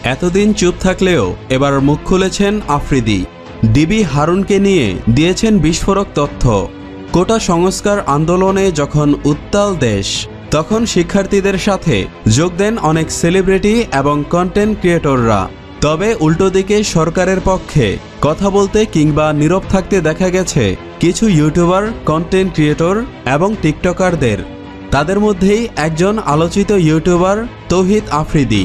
এতদিন চুপ থাকলেও এবার মুখ খুলেছেন আফ্রিদি। ডিবি হারুনকে নিয়ে দিয়েছেন বিস্ফোরক তথ্য। কোটা সংস্কার আন্দোলনে যখন উত্তাল দেশ, তখন শিক্ষার্থীদের সাথে যোগ দেন অনেক সেলিব্রিটি এবং কন্টেন্ট ক্রিয়েটররা। তবে উল্টো দিকে সরকারের পক্ষে কথা বলতে কিংবা নীরব থাকতে দেখা গেছে কিছু ইউটিউবার, কন্টেন্ট ক্রিয়েটর এবং টিকটকারদের। তাদের মধ্যেই একজন আলোচিত ইউটিউবার তৌহিদ আফ্রিদি।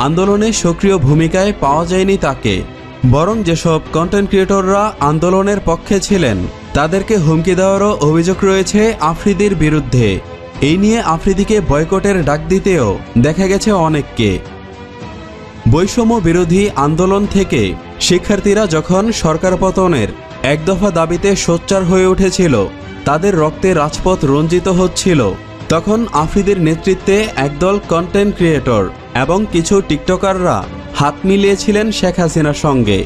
আন্দোলনে সক্রিয় ভূমিকায় পাওয়া যায়নি তাকে, বরং যেসব কন্টেন্ট ক্রিয়েটররা আন্দোলনের পক্ষে ছিলেন তাদেরকে হুমকি দেওয়ারও অভিযোগ রয়েছে আফ্রিদির বিরুদ্ধে। এই নিয়ে আফ্রিদিকে বয়কটের ডাক দিতেও দেখা গেছে অনেককে। বৈষম্য বিরোধী আন্দোলন থেকে শিক্ষার্থীরা যখন সরকার পতনের এক দফা দাবিতে সোচ্চার হয়ে উঠেছিল, তাদের রক্তে রাজপথ রঞ্জিত হচ্ছিল, তখন আফ্রিদির নেতৃত্বে একদল কন্টেন্ট ক্রিয়েটর এবং কিছু টিকটকাররা হাত মিলিয়েছিলেন শেখ হাসিনার সঙ্গে।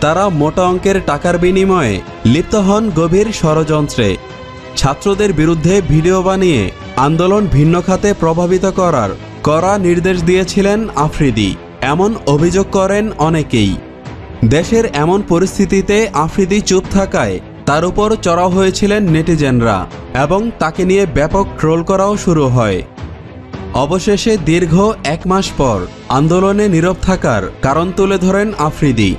তারা মোটা অঙ্কের টাকার বিনিময়ে লিপ্ত হন গভীর ষড়যন্ত্রে। ছাত্রদের বিরুদ্ধে ভিডিও বানিয়ে আন্দোলন ভিন্ন খাতে প্রভাবিত করার কড়া নির্দেশ দিয়েছিলেন আফ্রিদি, এমন অভিযোগ করেন অনেকেই। দেশের এমন পরিস্থিতিতে আফ্রিদি চুপ থাকায় তার উপর চড়াও হয়েছিলেন নেটিজেনরা এবং তাকে নিয়ে ব্যাপক ট্রোল করাও শুরু হয়। অবশেষে দীর্ঘ 1 মাস পর আন্দোলনে নীরব থাকার কারণ তুলে ধরেন আফ্রিদি।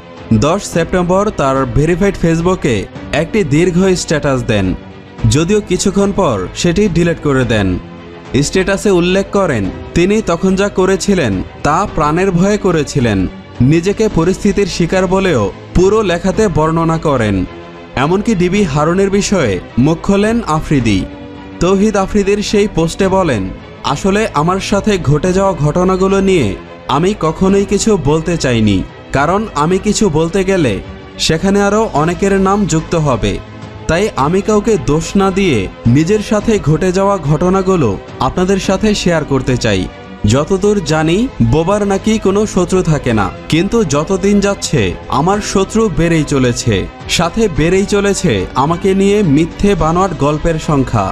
10 সেপ্টেম্বর তার ভেরিফাইড ফেসবুকে একটি দীর্ঘ স্ট্যাটাস দেন, যদিও কিছুক্ষণ পর সেটি ডিলিট করে দেন। স্ট্যাটাসে উল্লেখ করেন তিনি তখন যা করেছিলেন তা প্রাণের ভয়ে করেছিলেন, নিজেকে পরিস্থিতির শিকার বলেও পুরো লেখাতে বর্ণনা করেন। এমনকি ডিবি হারুনের বিষয়ে মুখ খোলেন আফ্রিদি। তৌহিদ আফ্রিদির সেই পোস্টে বলেন, আসলে আমার সাথে ঘটে যাওয়া ঘটনাগুলো নিয়ে আমি কখনোই কিছু বলতে চাইনি, কারণ আমি কিছু বলতে গেলে সেখানে আরও অনেকের নাম যুক্ত হবে। তাই আমি কাউকে দোষ না দিয়ে নিজের সাথে ঘটে যাওয়া ঘটনাগুলো আপনাদের সাথে শেয়ার করতে চাই। যতদূর জানি বোবার নাকি কোনো শত্রু থাকে না, কিন্তু যতদিন যাচ্ছে আমার শত্রু বেড়েই চলেছে, সাথে বেড়েই চলেছে আমাকে নিয়ে মিথ্যে বানোয়াট গল্পের সংখ্যা।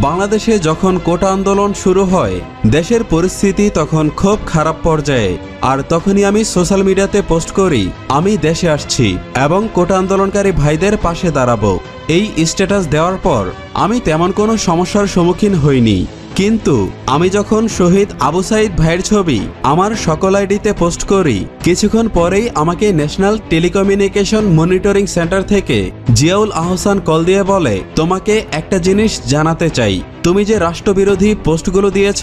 বাংলাদেশে যখন কোটা আন্দোলন শুরু হয়, দেশের পরিস্থিতি তখন খুব খারাপ পর্যায়ে, আর তখনই আমি সোশ্যাল মিডিয়াতে পোস্ট করি আমি দেশে আসছি এবং কোটা আন্দোলনকারী ভাইদের পাশে দাঁড়াবো। এই স্ট্যাটাস দেওয়ার পর আমি তেমন কোনো সমস্যার সম্মুখীন হইনি, কিন্তু আমি যখন শহীদ আবু সাইদ ভাইয়ের ছবি আমার সকল আইডিতে পোস্ট করি, কিছুক্ষণ পরেই আমাকে ন্যাশনাল টেলিকমিউনিকেশন মনিটরিং সেন্টার থেকে জিয়াউল আহসান কল দিয়ে বলে, তোমাকে একটা জিনিস জানাতে চাই, তুমি যে রাষ্ট্রবিরোধী পোস্টগুলো দিয়েছ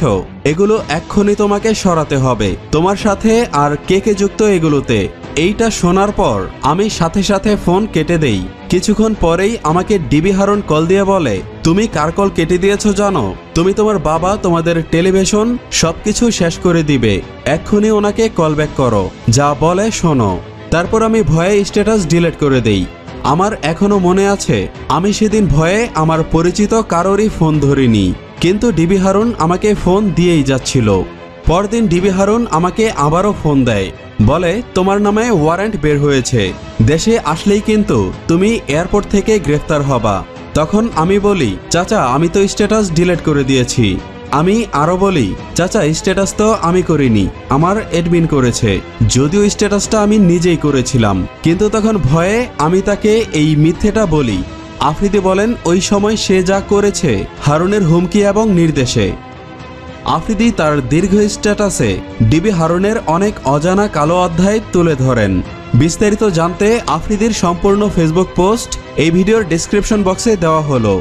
এগুলো এক্ষুনি তোমাকে সরাতে হবে, তোমার সাথে আর কে কে যুক্ত এগুলোতে। এইটা শোনার পর আমি সাথে সাথে ফোন কেটে দেই। কিছুক্ষণ পরেই আমাকে ডিবি হারুন কল দিয়ে বলে, তুমি কার কল কেটে দিয়েছো জানো? তুমি তোমার বাবা, তোমাদের টেলিভিশন সবকিছু শেষ করে দিবে, এক্ষুনি ওনাকে কল ব্যাক করো, যা বলে শোনো। তারপর আমি ভয়ে স্ট্যাটাস ডিলিট করে দেই। আমার এখনো মনে আছে আমি সেদিন ভয়ে আমার পরিচিত কারোরই ফোন ধরিনি, কিন্তু ডিবি হারুন আমাকে ফোন দিয়েই যাচ্ছিল। পরদিন ডিবি হারুন আমাকে আবারও ফোন দেয়, বলে তোমার নামে ওয়ারেন্ট বের হয়েছে, দেশে আসলেই কিন্তু তুমি এয়ারপোর্ট থেকে গ্রেফতার হবা। তখন আমি বলি, চাচা আমি তো স্ট্যাটাস ডিলিট করে দিয়েছি। আমি আরও বলি, চাচা স্ট্যাটাস তো আমি করিনি, আমার অ্যাডমিন করেছে, যদিও স্ট্যাটাসটা আমি নিজেই করেছিলাম। কিন্তু তখন ভয়ে আমি তাকে এই মিথ্যেটা বলি। আফ্রিদি বলেন ওই সময় সে যা করেছে হারুনের হুমকি এবং নির্দেশে। আফ্রিদি তার দীর্ঘ স্ট্যাটাসে ডিবি হারুনের অনেক অজানা কালো অধ্যায় তুলে ধরেন। বিস্তারিত জানতে আফ্রিদির সম্পূর্ণ ফেসবুক পোস্ট এই ভিডিওর ডেসক্রিপশন বক্সে দেওয়া হলো।